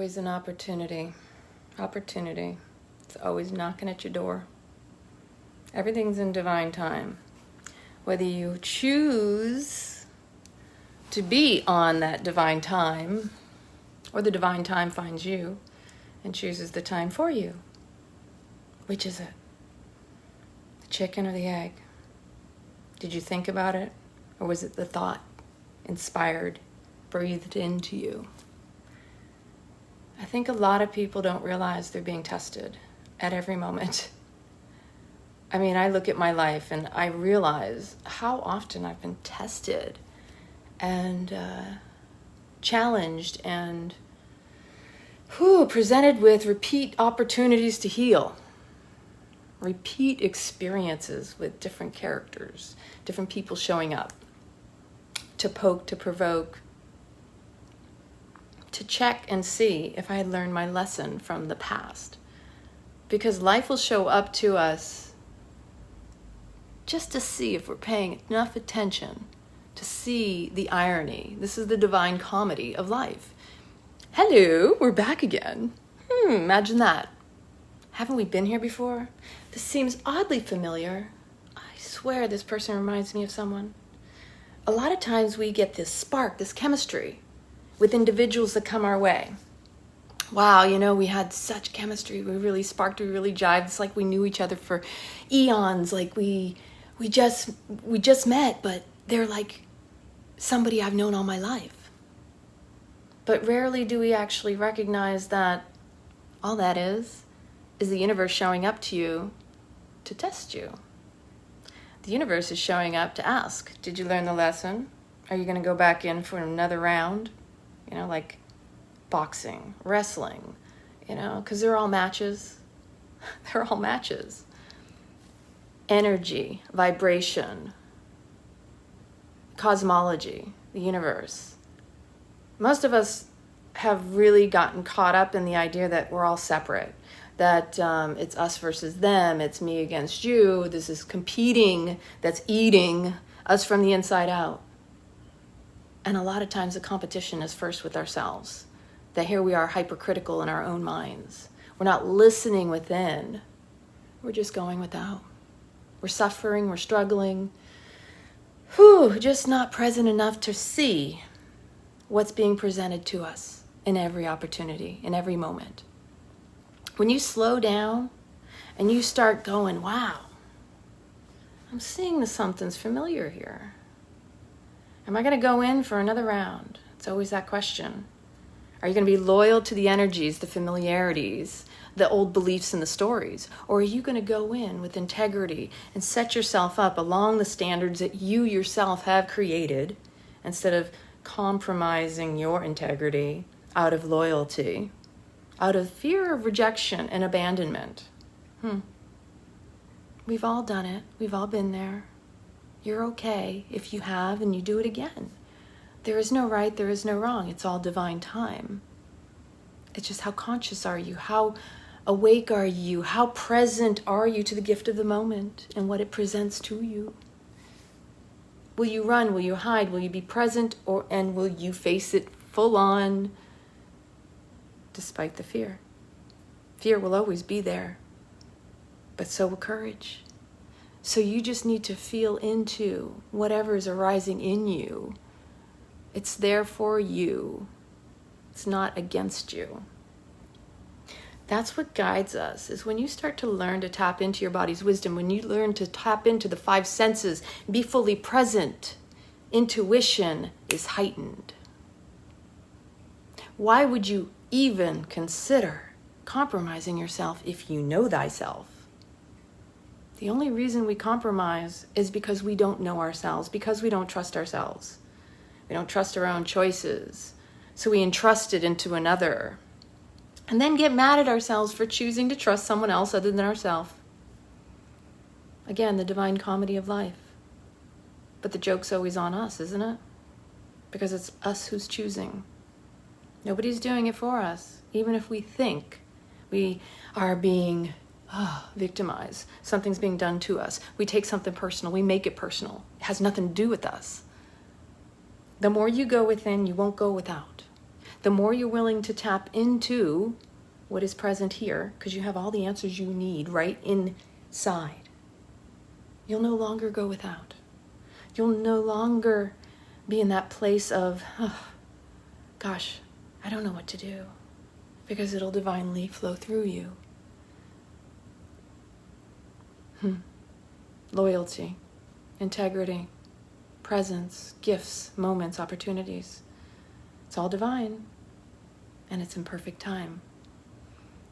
always an opportunity. Opportunity. It's always knocking at your door. Everything's in divine time. Whether you choose to be on that divine time, or the divine time finds you and chooses the time for you. Which is it? The chicken or the egg? Did you think about it? Or was it the thought inspired, breathed into you? I think a lot of people don't realize they're being tested at every moment. I mean, I look at my life and I realize how often I've been tested and challenged and presented with repeat opportunities to heal. Repeat experiences with different characters, different people showing up to poke, to provoke, to check and see if I had learned my lesson from the past. Because life will show up to us just to see if we're paying enough attention to see the irony. This is the divine comedy of life. Hello, we're back again. Imagine that. Haven't we been here before? This seems oddly familiar. I swear this person reminds me of someone. A lot of times we get this spark, this chemistry with individuals that come our way. Wow, we had such chemistry. We really sparked, we really jived. It's like we knew each other for eons. Like we just met, but they're like somebody I've known all my life. But rarely do we actually recognize that all that is the universe showing up to you to test you. The universe is showing up to ask, did you learn the lesson? Are you going to go back in for another round? Like boxing, wrestling, because they're all matches. They're all matches. Energy, vibration, cosmology, the universe. Most of us have really gotten caught up in the idea that we're all separate, that it's us versus them, it's me against you, this is competing, that's eating us from the inside out. And a lot of times the competition is first with ourselves, that here we are hypercritical in our own minds. We're not listening within, we're just going without. We're suffering, we're struggling, just not present enough to see what's being presented to us in every opportunity, in every moment. When you slow down and you start going, wow, I'm seeing something's familiar here. Am I going to go in for another round? It's always that question. Are you going to be loyal to the energies, the familiarities, the old beliefs and the stories? Or are you going to go in with integrity and set yourself up along the standards that you yourself have created instead of compromising your integrity out of loyalty, out of fear of rejection and abandonment? We've all done it. We've all been there. You're okay if you have and you do it again. There is no right, there is no wrong. It's all divine time. It's just how conscious are you? How awake are you? How present are you to the gift of the moment and what it presents to you? Will you run? Will you hide? Will you be present and will you face it full on despite the fear? Fear will always be there, but so will courage. So you just need to feel into whatever is arising in you. It's there for you. It's not against you. That's what guides us, is when you start to learn to tap into your body's wisdom, when you learn to tap into the 5 senses, be fully present, intuition is heightened. Why would you even consider compromising yourself if you know thyself? The only reason we compromise is because we don't know ourselves, because we don't trust ourselves. We don't trust our own choices. So we entrust it into another. And then get mad at ourselves for choosing to trust someone else other than ourselves. Again, the divine comedy of life. But the joke's always on us, isn't it? Because it's us who's choosing. Nobody's doing it for us, even if we think we are being victimized. Something's being done to us. We take something personal. We make it personal. It has nothing to do with us. The more you go within, you won't go without. the more you're willing to tap into what is present here, because you have all the answers you need right inside, you'll no longer go without. You'll no longer be in that place of, oh, gosh, I don't know what to do, because it'll divinely flow through you. Loyalty, integrity, presence, gifts, moments, opportunities. It's all divine, and it's in perfect time.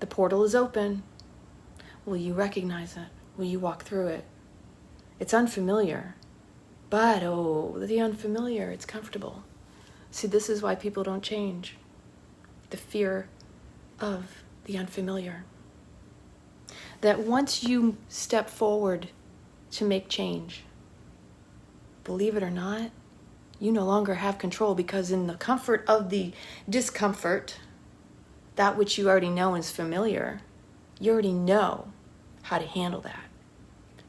The portal is open. Will you recognize it? Will you walk through it? It's unfamiliar, but oh, the unfamiliar, it's comfortable. See, this is why people don't change. The fear of the unfamiliar. That once you step forward to make change, believe it or not, you no longer have control, because in the comfort of the discomfort, that which you already know is familiar, you already know how to handle that.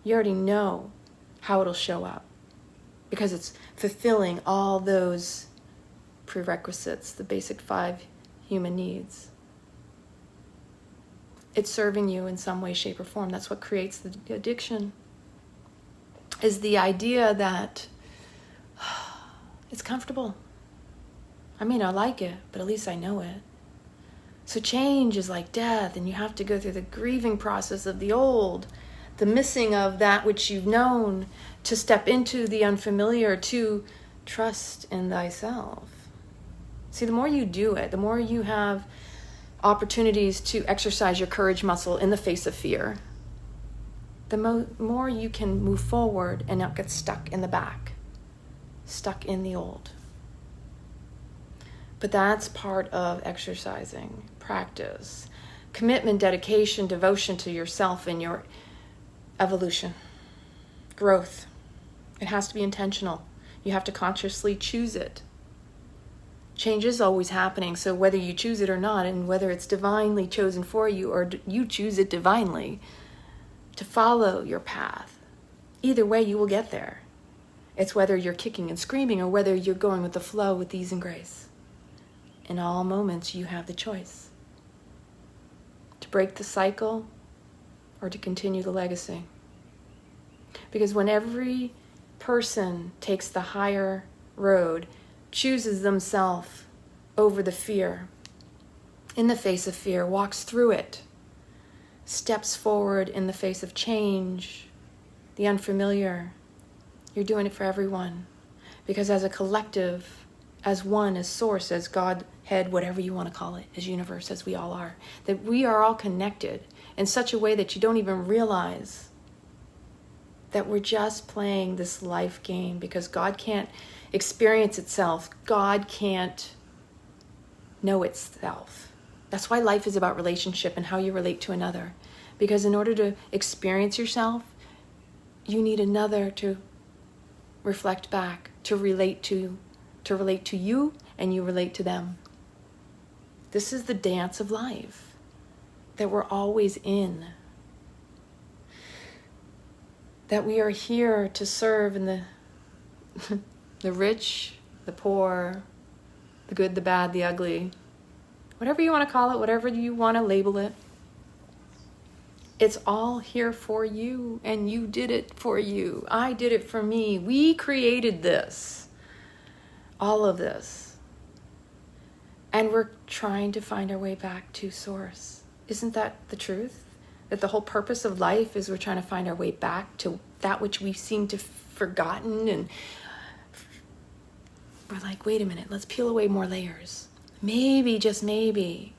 You already know how it'll show up, because it's fulfilling all those prerequisites, the basic 5 human needs. It's serving you in some way, shape, or form. That's what creates the addiction, is the idea that it's comfortable. I may not like it, but at least I know it. So change is like death, and you have to go through the grieving process of the old, the missing of that which you've known, to step into the unfamiliar, to trust in thyself. See, the more you do it, the more you have opportunities to exercise your courage muscle in the face of fear, the more you can move forward and not get stuck in the back, stuck in the old. But that's part of exercising, practice, commitment, dedication, devotion to yourself and your evolution, growth. It has to be intentional. You have to consciously choose it. Change is always happening, so whether you choose it or not, and whether it's divinely chosen for you or you choose it divinely to follow your path, either way you will get there. It's whether you're kicking and screaming or whether you're going with the flow with ease and grace. In all moments, you have the choice to break the cycle or to continue the legacy. Because when every person takes the higher road, chooses themselves over the fear, in the face of fear, walks through it, steps forward in the face of change, the unfamiliar, you're doing it for everyone. Because as a collective, as one, as source, as Godhead, whatever you want to call it, as universe, as we all are, that we are all connected in such a way that you don't even realize that we're just playing this life game, because God can't experience itself. God can't know itself. That's why life is about relationship and how you relate to another. Because in order to experience yourself, you need another to reflect back, to relate to you, and you relate to them. This is the dance of life that we're always in. That we are here to serve in the rich, the poor, the good, the bad, the ugly, whatever you want to call it, whatever you want to label it. It's all here for you, and you did it for you. I did it for me. We created this, all of this. And we're trying to find our way back to source. Isn't that the truth? That the whole purpose of life is we're trying to find our way back to that which we seem to have forgotten, and we're like, wait a minute, let's peel away more layers. Maybe, just maybe,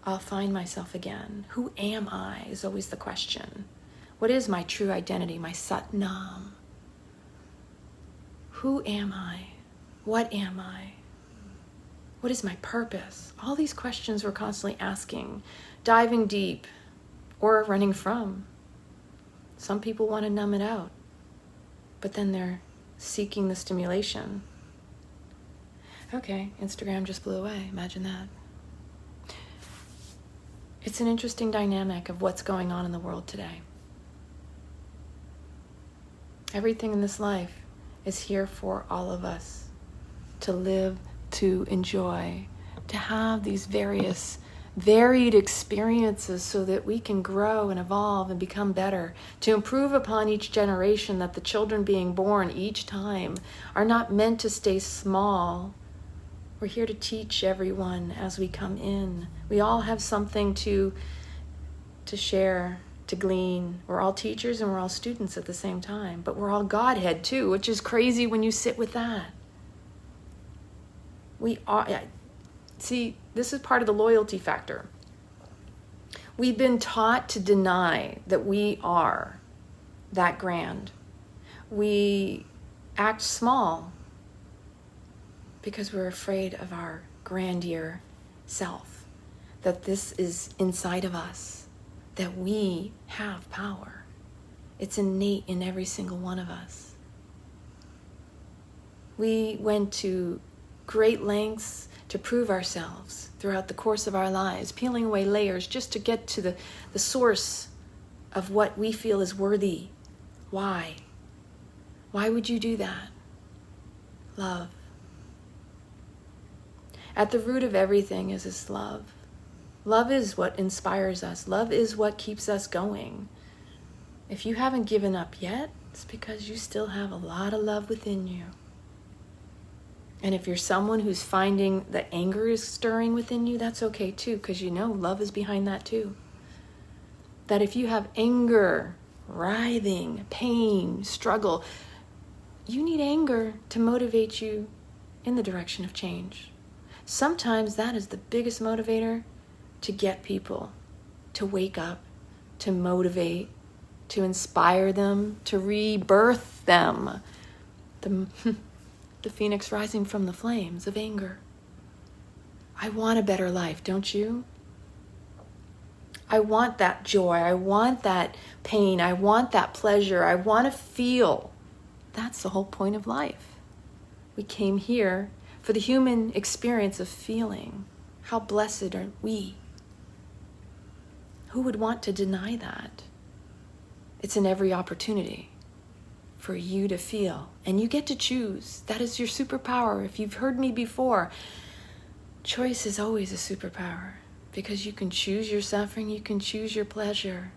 I'll find myself again. Who am I is always the question. What is my true identity, my Satnam? Who am I? What am I? What is my purpose? All these questions we're constantly asking, diving deep, or running from. Some people want to numb it out, but then they're seeking the stimulation. Okay, Instagram just blew away. Imagine that. It's an interesting dynamic of what's going on in the world today. Everything in this life is here for all of us to live, to enjoy, to have these varied experiences so that we can grow and evolve and become better, to improve upon each generation, that the children being born each time are not meant to stay small. We're here to teach everyone as we come in. We all have something to share, to glean. We're all teachers and we're all students at the same time, but we're all Godhead too, which is crazy when you sit with that. We are, see, this is part of the loyalty factor. We've been taught to deny that we are that grand. We act small because we're afraid of our grandeur self, that this is inside of us, that we have power. It's innate in every single one of us. We went to great lengths to prove ourselves throughout the course of our lives, peeling away layers just to get to the source of what we feel is worthy. Why? Why would you do that? Love. At the root of everything is this love. Love is what inspires us. Love is what keeps us going. If you haven't given up yet, it's because you still have a lot of love within you. And if you're someone who's finding that anger is stirring within you, that's okay too, because you know love is behind that too. That if you have anger, writhing, pain, struggle, you need anger to motivate you in the direction of change. Sometimes that is the biggest motivator to get people to wake up, to motivate, to inspire them, to rebirth them. The phoenix rising from the flames of anger. I want a better life, don't you? I want that joy. I want that pain. I want that pleasure. I want to feel. That's the whole point of life. We came here for the human experience of feeling. How blessed are we? Who would want to deny that? It's in every opportunity for you to feel, and you get to choose. That is your superpower. If you've heard me before, choice is always a superpower, because you can choose your suffering, you can choose your pleasure.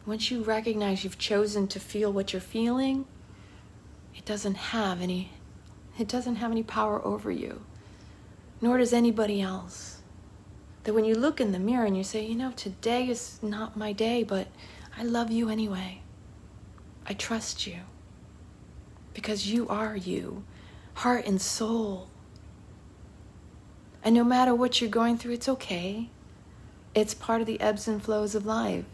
Once you recognize you've chosen to feel what you're feeling, it doesn't have any power over you, nor does anybody else. That when you look in the mirror and you say, today is not my day, but I love you anyway. I trust you because you are you, heart and soul. And no matter what you're going through, it's okay. It's part of the ebbs and flows of life.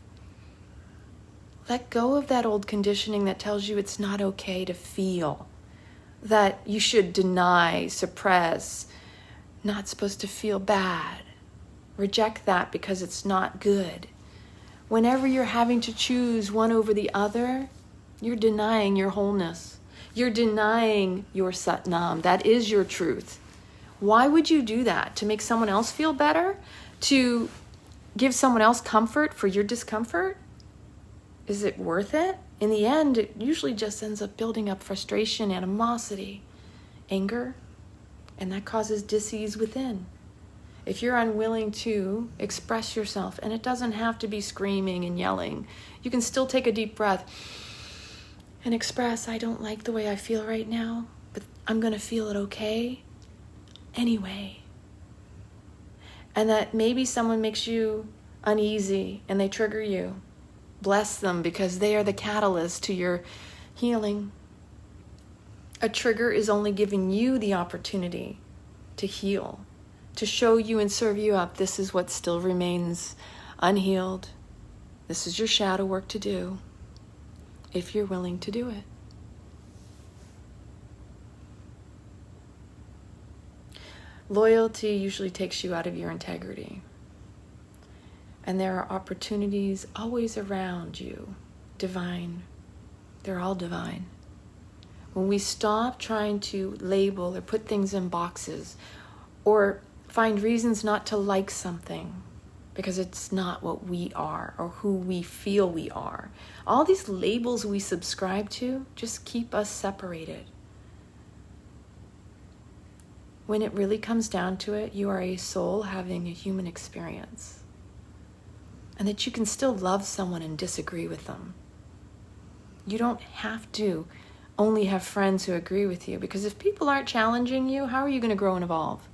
Let go of that old conditioning that tells you it's not okay to feel, that you should deny, suppress, not supposed to feel bad. Reject that because it's not good. Whenever you're having to choose one over the other, you're denying your wholeness. You're denying your Satnam. That is your truth. Why would you do that? To make someone else feel better? To give someone else comfort for your discomfort? Is it worth it? In the end, it usually just ends up building up frustration, animosity, anger, and that causes dis-ease within. If you're unwilling to express yourself, and it doesn't have to be screaming and yelling, you can still take a deep breath and express, I don't like the way I feel right now, but I'm going to feel it okay anyway. And that maybe someone makes you uneasy and they trigger you. Bless them, because they are the catalyst to your healing. A trigger is only giving you the opportunity to heal, to show you and serve you up. This is what still remains unhealed. This is your shadow work to do, if you're willing to do it. Loyalty usually takes you out of your integrity. And there are opportunities always around you, divine. They're all divine. When we stop trying to label or put things in boxes, or find reasons not to like something because it's not what we are or who we feel we are. All these labels we subscribe to just keep us separated. when it really comes down to it, you are a soul having a human experience. And that you can still love someone and disagree with them. You don't have to only have friends who agree with you, because if people aren't challenging you, how are you going to grow and evolve?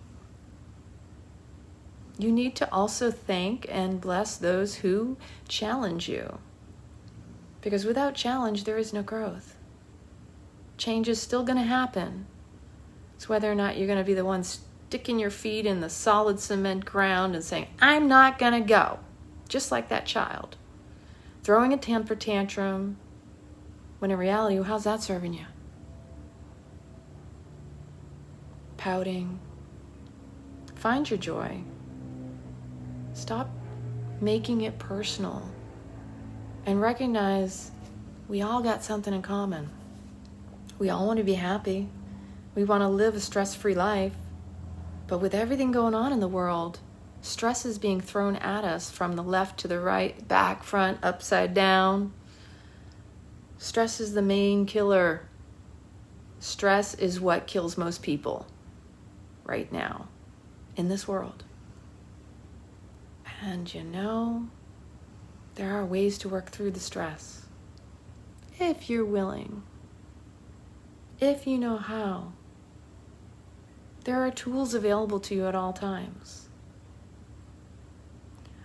You need to also thank and bless those who challenge you, because without challenge, there is no growth. Change is still going to happen. It's whether or not you're going to be the one sticking your feet in the solid cement ground and saying, I'm not going to go. Just like that child. Throwing a temper tantrum, when in reality, how's that serving you? Pouting. Find your joy. Stop making it personal. And recognize we all got something in common. We all want to be happy. We want to live a stress-free life. But with everything going on in the world, stress is being thrown at us from the left to the right, back, front, upside down. Stress is the main killer. Stress is what kills most people right now in this world. And there are ways to work through the stress. If you're willing. If you know how. There are tools available to you at all times.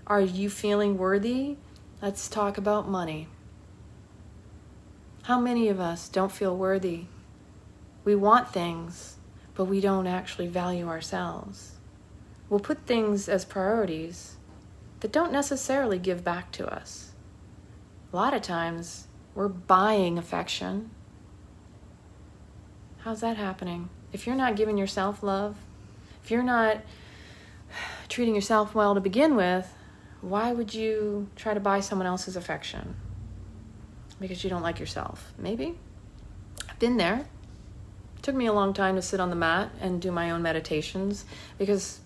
Are you feeling worthy? Let's talk about money. How many of us don't feel worthy? We want things, but we don't actually value ourselves. We'll put things as priorities that don't necessarily give back to us. A lot of times, we're buying affection. How's that happening? If you're not giving yourself love, if you're not treating yourself well to begin with, why would you try to buy someone else's affection? Because you don't like yourself. Maybe. I've been there. It took me a long time to sit on the mat and do my own meditations, because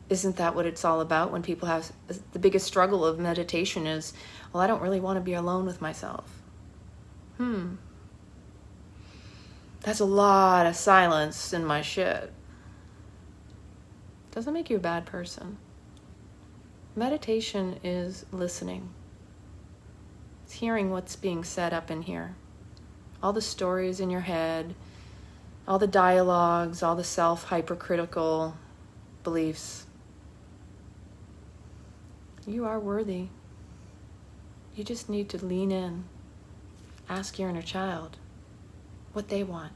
isn't that what it's all about when people have the biggest struggle of meditation is, well, I don't really want to be alone with myself. That's a lot of silence in my shit. Doesn't make you a bad person. Meditation is listening. It's hearing what's being said up in here. All the stories in your head, all the dialogues, all the self-hypercritical beliefs. You are worthy. You just need to lean in. Ask your inner child what they want.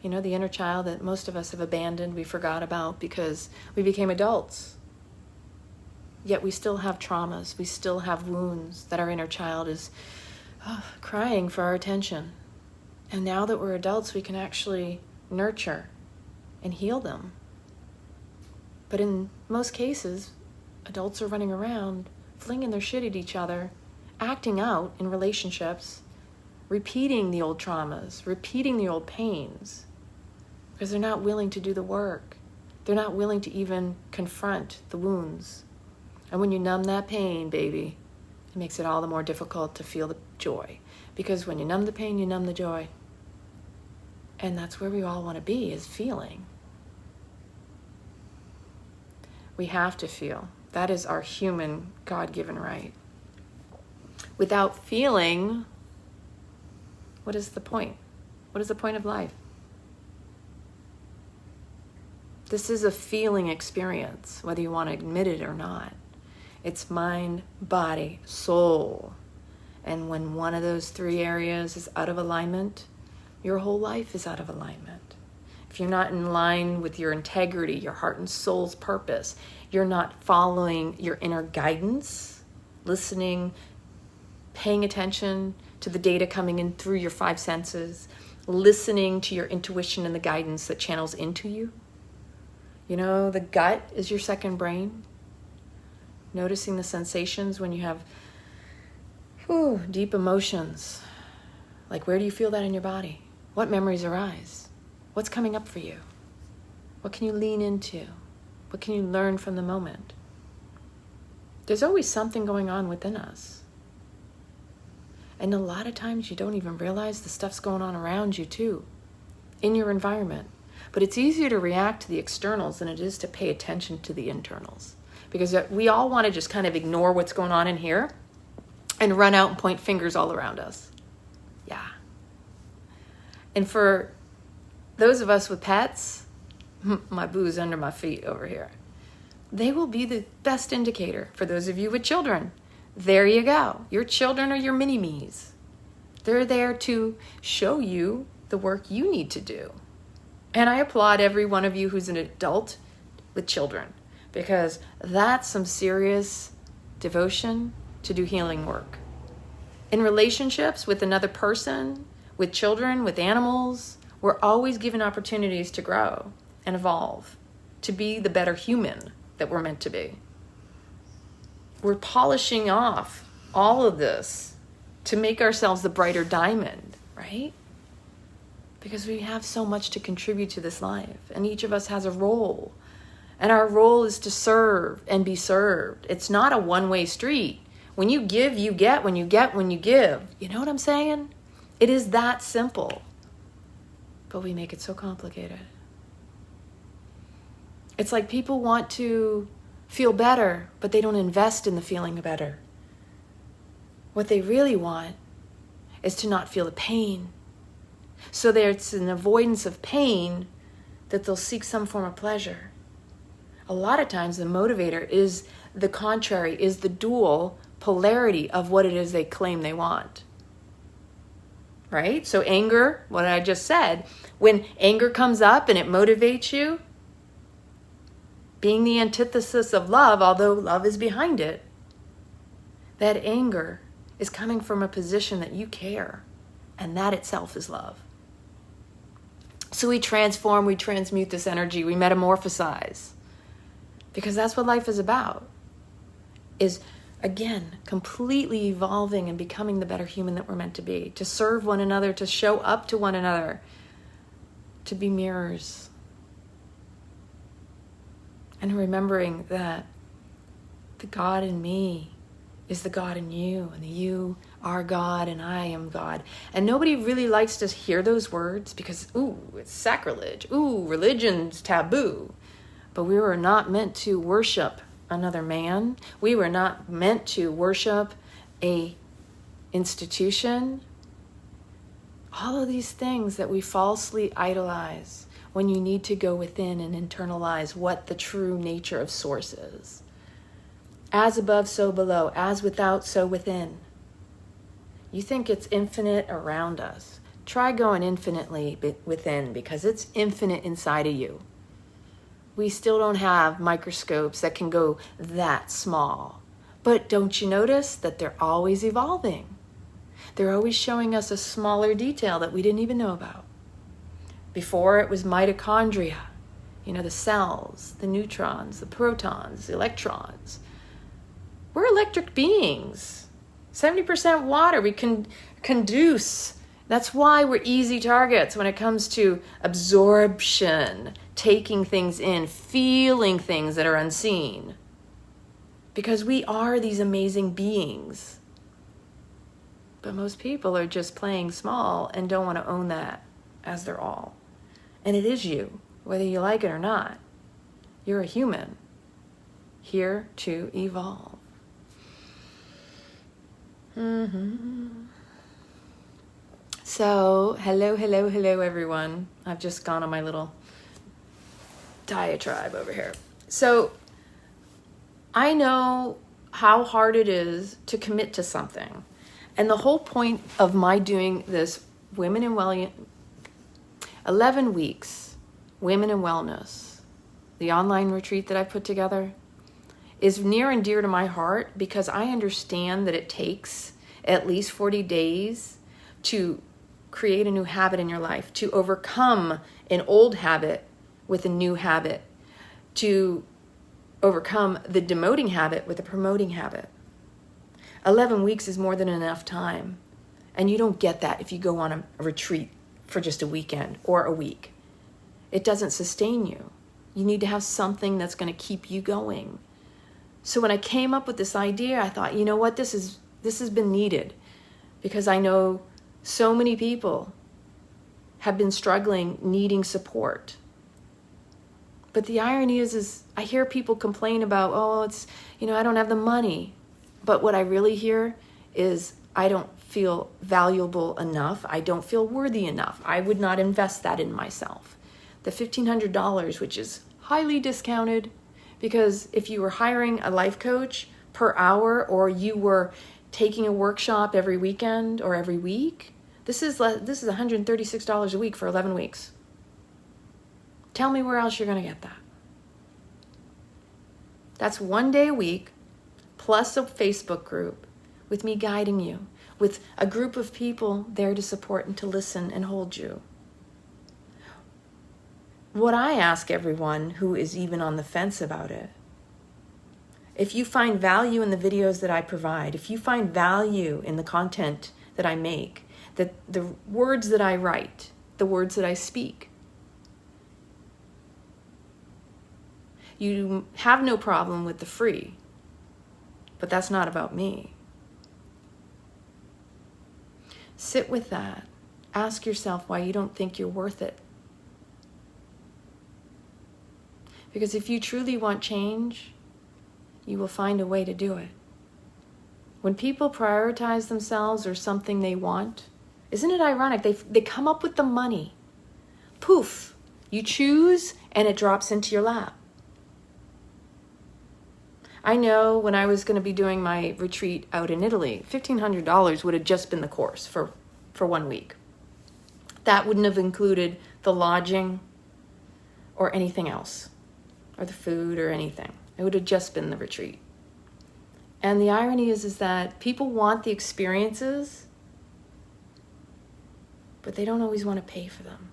The inner child that most of us have abandoned, we forgot about because we became adults. Yet we still have traumas, we still have wounds that our inner child is crying for our attention. And now that we're adults, we can actually nurture and heal them. But in most cases, adults are running around, flinging their shit at each other, acting out in relationships, repeating the old traumas, repeating the old pains, because they're not willing to do the work. They're not willing to even confront the wounds. And when you numb that pain, baby, it makes it all the more difficult to feel the joy. Because when you numb the pain, you numb the joy. And that's where we all want to be, is feeling. We have to feel. That is our human, God-given right. Without feeling, what is the point? What is the point of life? This is a feeling experience, whether you want to admit it or not. It's mind, body, soul. And when one of those three areas is out of alignment, your whole life is out of alignment. If you're not in line with your integrity, your heart and soul's purpose, you're not following your inner guidance, listening, paying attention to the data coming in through your five senses, listening to your intuition and the guidance that channels into you. The gut is your second brain. Noticing the sensations when you have deep emotions. Like, where do you feel that in your body? What memories arise? What's coming up for you? What can you lean into? What can you learn from the moment? There's always something going on within us. And a lot of times you don't even realize the stuff's going on around you too, in your environment. But it's easier to react to the externals than it is to pay attention to the internals. Because we all want to just kind of ignore what's going on in here and run out and point fingers all around us. Yeah. And for those of us with pets, my boo's under my feet over here, they will be the best indicator. For those of you with children, there you go. Your children are your mini-me's. They're there to show you the work you need to do. And I applaud every one of you who's an adult with children, because that's some serious devotion to do healing work. In relationships with another person, with children, with animals, we're always given opportunities to grow and evolve, to be the better human that we're meant to be. We're polishing off all of this to make ourselves the brighter diamond, right? Because we have so much to contribute to this life, and each of us has a role. And our role is to serve and be served. It's not a one-way street. When you give, you get. When you get, when you give. You know what I'm saying? It is that simple. But we make it so complicated. It's like people want to feel better, but they don't invest in the feeling better. What they really want is to not feel the pain. So there's an avoidance of pain that they'll seek some form of pleasure. A lot of times the motivator is the contrary, is the dual polarity of what it is they claim they want. Right? So anger, what I just said, when anger comes up and it motivates you, being the antithesis of love, although love is behind it, that anger is coming from a position that you care, and that itself is love. So we transform, we transmute this energy, we metamorphosize. Because that's what life is about. Is, again, completely evolving and becoming the better human that we're meant to be. To serve one another, to show up to one another. To be mirrors. And remembering that the God in me is the God in you. And you are God and I am God. And nobody really likes to hear those words because, ooh, it's sacrilege. Ooh, religion's taboo. But we were not meant to worship another man. We were not meant to worship a institution. All of these things that we falsely idolize when you need to go within and internalize what the true nature of source is. As above, so below. As without, so within. You think it's infinite around us. Try going infinitely within, because it's infinite inside of you. We still don't have microscopes that can go that small. But don't you notice that they're always evolving? They're always showing us a smaller detail that we didn't even know about. Before it was mitochondria, the cells, the neutrons, the protons, the electrons. We're electric beings. 70% water. We can conduce. That's why we're easy targets when it comes to absorption, taking things in, feeling things that are unseen. Because we are these amazing beings. But most people are just playing small and don't want to own that as their all. And it is you, whether you like it or not. You're a human, here to evolve. So, hello everyone. I've just gone on my little diatribe over here. So, I know how hard it is to commit to something. And the whole point of my doing this Women in Wellness, 11 weeks, Women in Wellness, the online retreat that I put together, is near and dear to my heart because I understand that it takes at least 40 days to create a new habit in your life, to overcome an old habit with a new habit, to overcome the demoting habit with a promoting habit. 11 weeks is more than enough time. And you don't get that if you go on a retreat for just a weekend or a week. It doesn't sustain you. You need to have something that's going to keep you going. So when I came up with this idea, I thought, you know what, this has been needed because I know so many people have been struggling, needing support. But the irony is I hear people complain about, oh, it's, I don't have the money. But what I really hear is I don't feel valuable enough. I don't feel worthy enough. I would not invest that in myself. The $1,500, which is highly discounted, because if you were hiring a life coach per hour, or you were taking a workshop every weekend or every week, this is $136 a week for 11 weeks. Tell me where else you're going to get that. That's 1 day a week, plus a Facebook group with me guiding you, with a group of people there to support and to listen and hold you. What I ask everyone who is even on the fence about it, if you find value in the videos that I provide, if you find value in the content that I make, that the words that I write, the words that I speak, you have no problem with the free, but that's not about me. Sit with that. Ask yourself why you don't think you're worth it. Because if you truly want change, you will find a way to do it. When people prioritize themselves or something they want, isn't it ironic? They come up with the money. Poof, you choose and it drops into your lap. I know when I was going to be doing my retreat out in Italy, $1,500 would have just been the course for 1 week. That wouldn't have included the lodging or anything else, or the food or anything. It would have just been the retreat. And the irony is that people want the experiences, but they don't always want to pay for them.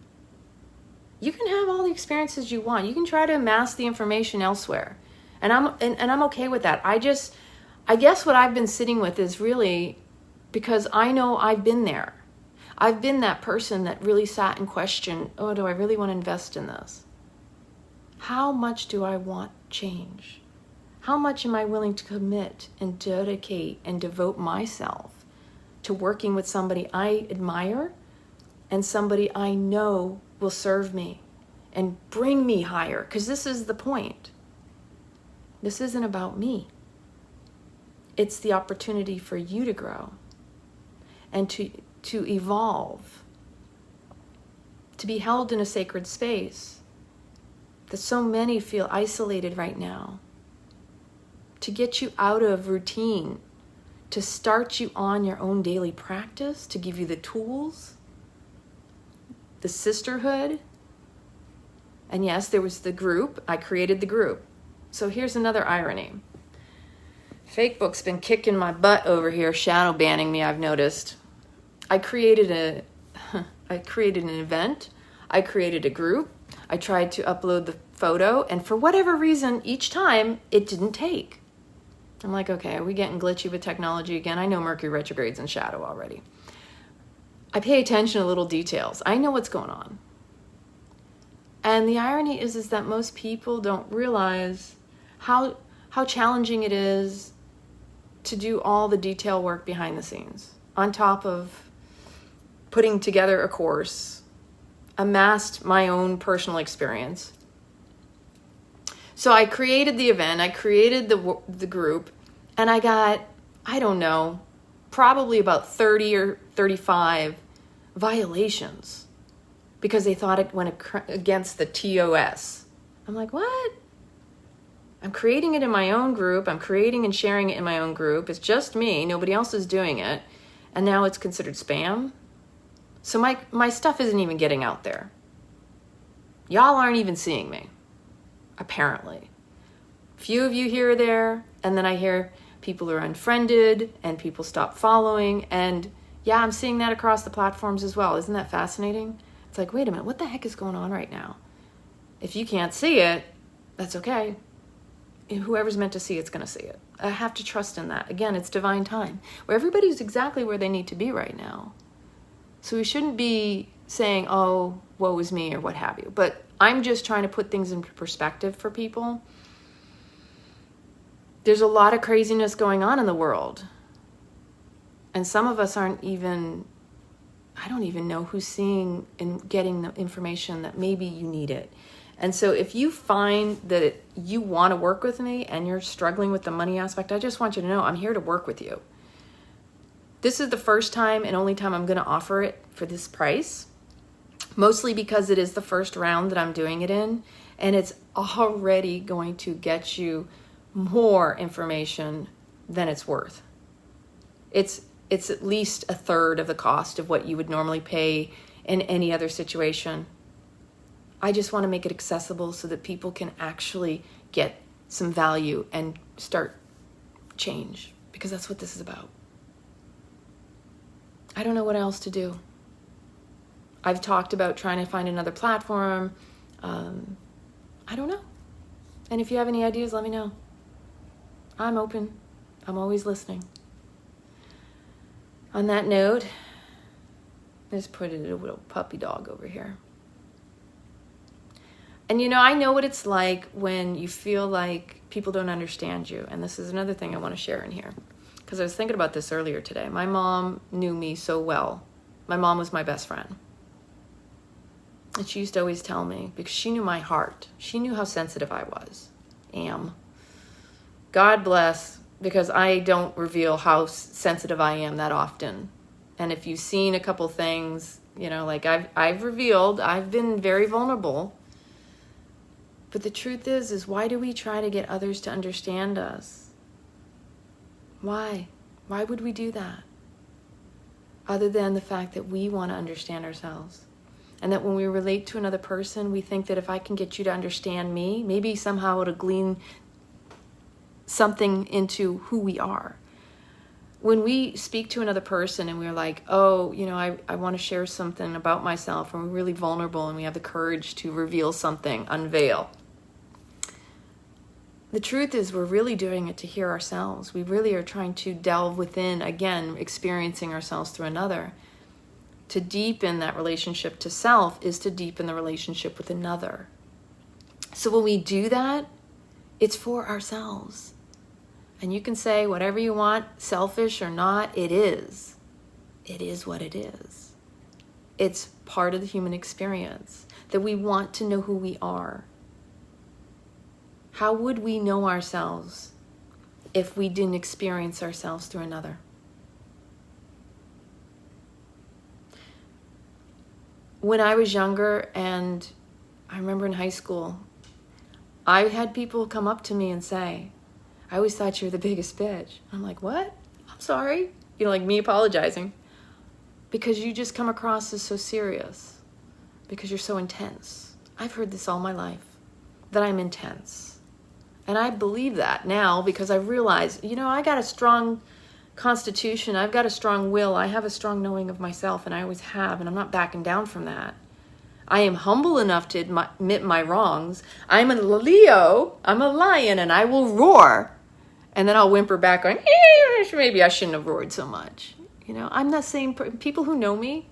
You can have all the experiences you want. You can try to amass the information elsewhere. And I'm okay with that. I guess what I've been sitting with is really because I know I've been there. I've been that person that really sat and questioned, oh, do I really want to invest in this? How much do I want change? How much am I willing to commit and dedicate and devote myself to working with somebody I admire and somebody I know will serve me and bring me higher? Because this is the point. This isn't about me. It's the opportunity for you to grow and to evolve, to be held in a sacred space that so many feel isolated right now, to get you out of routine, to start you on your own daily practice, to give you the tools, the sisterhood. And yes, there was the group. I created the group. So here's another irony. Fakebook's been kicking my butt over here, shadow banning me, I've noticed. I created an event. I created a group. I tried to upload the photo, and for whatever reason, each time it didn't take. I'm like, okay, are we getting glitchy with technology again? I know Mercury retrograde's in shadow already. I pay attention to little details. I know what's going on. And the irony is that most people don't realize how challenging it is to do all the detail work behind the scenes, on top of putting together a course, amassed my own personal experience. So I created the event, I created the group, and I got, I don't know, probably about 30 or 35 violations because they thought it went against the TOS. I'm like, what? I'm creating it in my own group. I'm creating and sharing it in my own group. It's just me. Nobody else is doing it. And now it's considered spam. So my stuff isn't even getting out there. Y'all aren't even seeing me, apparently. Few of you here or there, and then I hear people are unfriended and people stop following. And yeah, I'm seeing that across the platforms as well. Isn't that fascinating? It's like, wait a minute, what the heck is going on right now? If you can't see it, that's okay. Whoever's meant to see it's going to see it. I have to trust in that. Again, it's divine time, where everybody's exactly where they need to be right now. So we shouldn't be saying, oh, woe is me or what have you. But I'm just trying to put things in perspective for people. There's a lot of craziness going on in the world. And some of us aren't even, I don't even know who's seeing and getting the information that maybe you need it. And so if you find that you want to work with me and you're struggling with the money aspect, I just want you to know I'm here to work with you. This is the first time and only time I'm going to offer it for this price, mostly because it is the first round that I'm doing it in, and it's already going to get you more information than it's worth. It's at least a third of the cost of what you would normally pay in any other situation. I just want to make it accessible so that people can actually get some value and start change, because that's what this is about. I don't know what else to do. I've talked about trying to find another platform. I don't know. And if you have any ideas, let me know. I'm open. I'm always listening. On that note, let's put a little puppy dog over here. And I know what it's like when you feel like people don't understand you. And this is another thing I want to share in here, because I was thinking about this earlier today. My mom knew me so well. My mom was my best friend. And she used to always tell me, because she knew my heart. She knew how sensitive I am. God bless, because I don't reveal how sensitive I am that often. And if you've seen a couple things, like I've revealed, I've been very vulnerable. But the truth is why do we try to get others to understand us? Why? Why would we do that? Other than the fact that we want to understand ourselves. And that when we relate to another person, we think that if I can get you to understand me, maybe somehow it'll glean something into who we are. When we speak to another person and we're like, oh, I want to share something about myself, and we're really vulnerable and we have the courage to reveal something, unveil. The truth is we're really doing it to hear ourselves. We really are trying to delve within, again, experiencing ourselves through another. To deepen that relationship to self is to deepen the relationship with another. So when we do that, it's for ourselves. And you can say whatever you want, selfish or not, it is. It is what it is. It's part of the human experience that we want to know who we are. How would we know ourselves if we didn't experience ourselves through another? When I was younger, and I remember in high school, I had people come up to me and say, I always thought you were the biggest bitch. I'm like, what? I'm sorry. Like me apologizing. Because you just come across as so serious. Because you're so intense. I've heard this all my life, that I'm intense. And I believe that now because I realize, I got a strong constitution. I've got a strong will. I have a strong knowing of myself, and I always have, and I'm not backing down from that. I am humble enough to admit my wrongs. I'm a Leo. I'm a lion, and I will roar. And then I'll whimper back going, maybe I shouldn't have roared so much. I'm that same people who know me,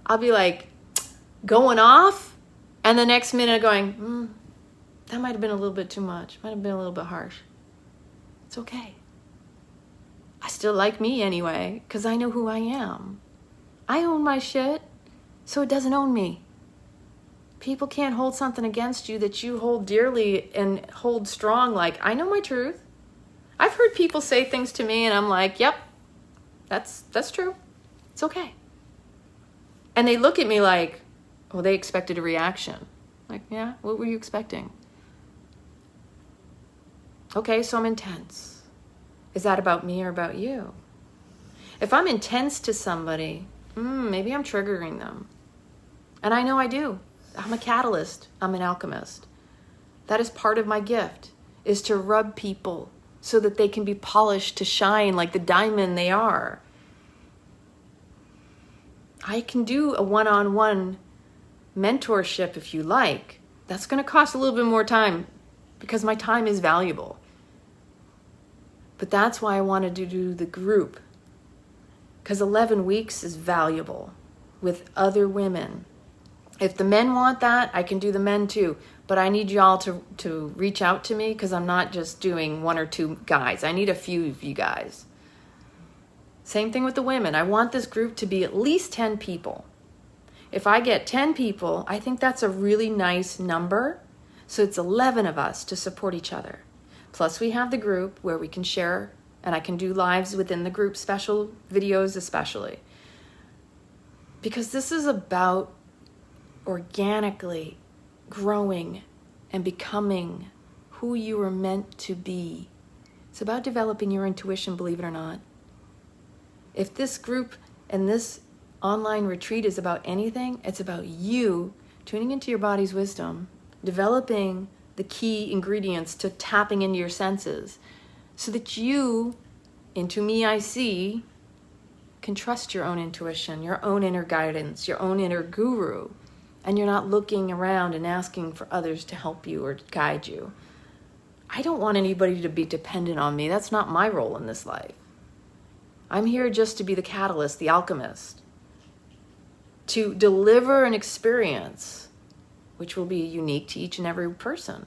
I'll be like going off, and the next minute going, that might have been a little bit too much. Might have been a little bit harsh. It's okay. I still like me anyway, because I know who I am. I own my shit, so it doesn't own me. People can't hold something against you that you hold dearly and hold strong. Like, I know my truth. I've heard people say things to me and I'm like, yep, that's true. It's okay. And they look at me like, oh, they expected a reaction. Like, yeah, what were you expecting? Okay, so I'm intense. Is that about me or about you? If I'm intense to somebody, maybe I'm triggering them. And I know I do. I'm a catalyst. I'm an alchemist. That is part of my gift, is to rub people so that they can be polished to shine like the diamond they are. I can do a one-on-one mentorship if you like. That's going to cost a little bit more time because my time is valuable. But that's why I wanted to do the group, because 11 weeks is valuable with other women. If the men want that, I can do the men too. But I need y'all to reach out to me, because I'm not just doing one or two guys. I need a few of you guys. Same thing with the women. I want this group to be at least 10 people. If I get 10 people, I think that's a really nice number, So it's 11 of us to support each other. Plus we have the group where we can share, and I can do lives within the group, special videos especially. Because this is about organically growing and becoming who you were meant to be. It's about developing your intuition, believe it or not. If this group and this online retreat is about anything, it's about you tuning into your body's wisdom, developing the key ingredients to tapping into your senses so that you, into me I see, can trust your own intuition, your own inner guidance, your own inner guru, and you're not looking around and asking for others to help you or guide you. I don't want anybody to be dependent on me. That's not my role in this life. I'm here just to be the catalyst, the alchemist, to deliver an experience which will be unique to each and every person.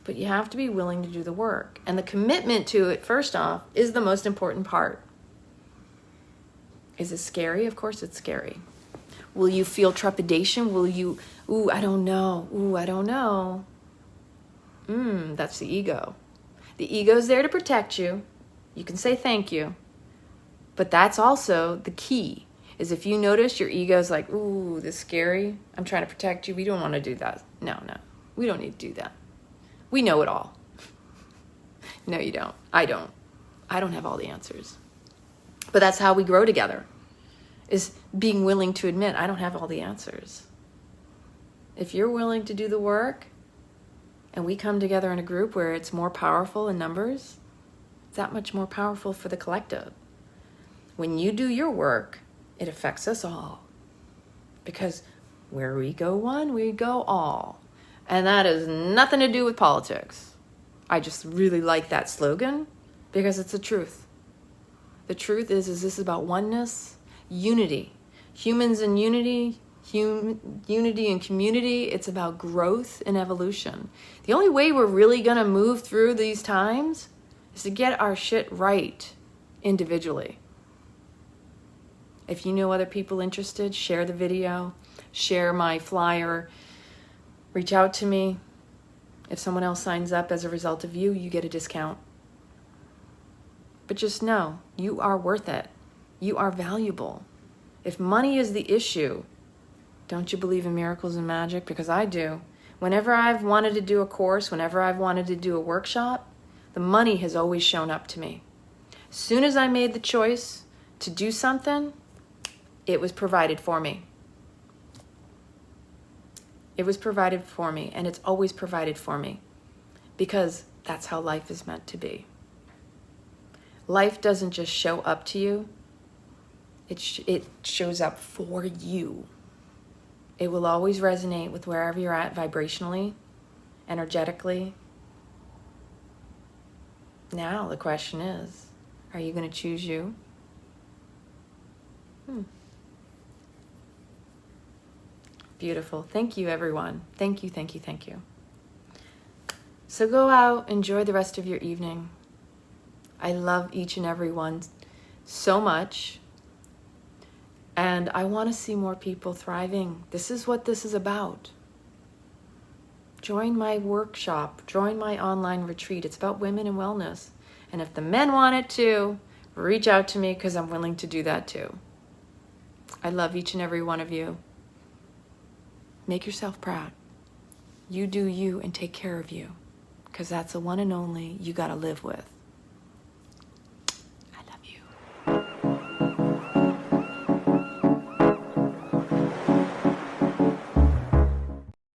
But you have to be willing to do the work. And the commitment to it, first off, is the most important part. Is it scary? Of course it's scary. Will you feel trepidation? Will you, I don't know. I don't know. That's the ego. The ego's there to protect you. You can say thank you. But that's also the key, is if you notice your ego's like, this is scary. I'm trying to protect you. We don't want to do that. No. We don't need to do that. We know it all. No, you don't. I don't. I don't have all the answers. But that's how we grow together, is being willing to admit, I don't have all the answers. If you're willing to do the work, and we come together in a group where it's more powerful in numbers, it's that much more powerful for the collective. When you do your work, it affects us all. Because where we go one, we go all. And that has nothing to do with politics. I just really like that slogan because it's the truth. The truth is this is about oneness, unity. Humans in unity, unity and community. It's about growth and evolution. The only way we're really going to move through these times is to get our shit right individually. If you know other people interested, share the video, share my flyer, reach out to me. If someone else signs up as a result of you, you get a discount. But just know, you are worth it. You are valuable. If money is the issue, don't you believe in miracles and magic? Because I do. Whenever I've wanted to do a course, whenever I've wanted to do a workshop, the money has always shown up to me. As soon as I made the choice to do something, it was provided for me. It was provided for me, and it's always provided for me because that's how life is meant to be. Life doesn't just show up to you. It shows up for you. It will always resonate with wherever you're at vibrationally, energetically. Now the question is, are you going to choose you? Beautiful. Thank you, everyone. Thank you. So go out, enjoy the rest of your evening. I love each and every one so much. And I want to see more people thriving. This is what this is about. Join my workshop. Join my online retreat. It's about women and wellness. And if the men want it too, reach out to me because I'm willing to do that too. I love each and every one of you. Make yourself proud. You do you and take care of you, because that's the one and only you got to live with.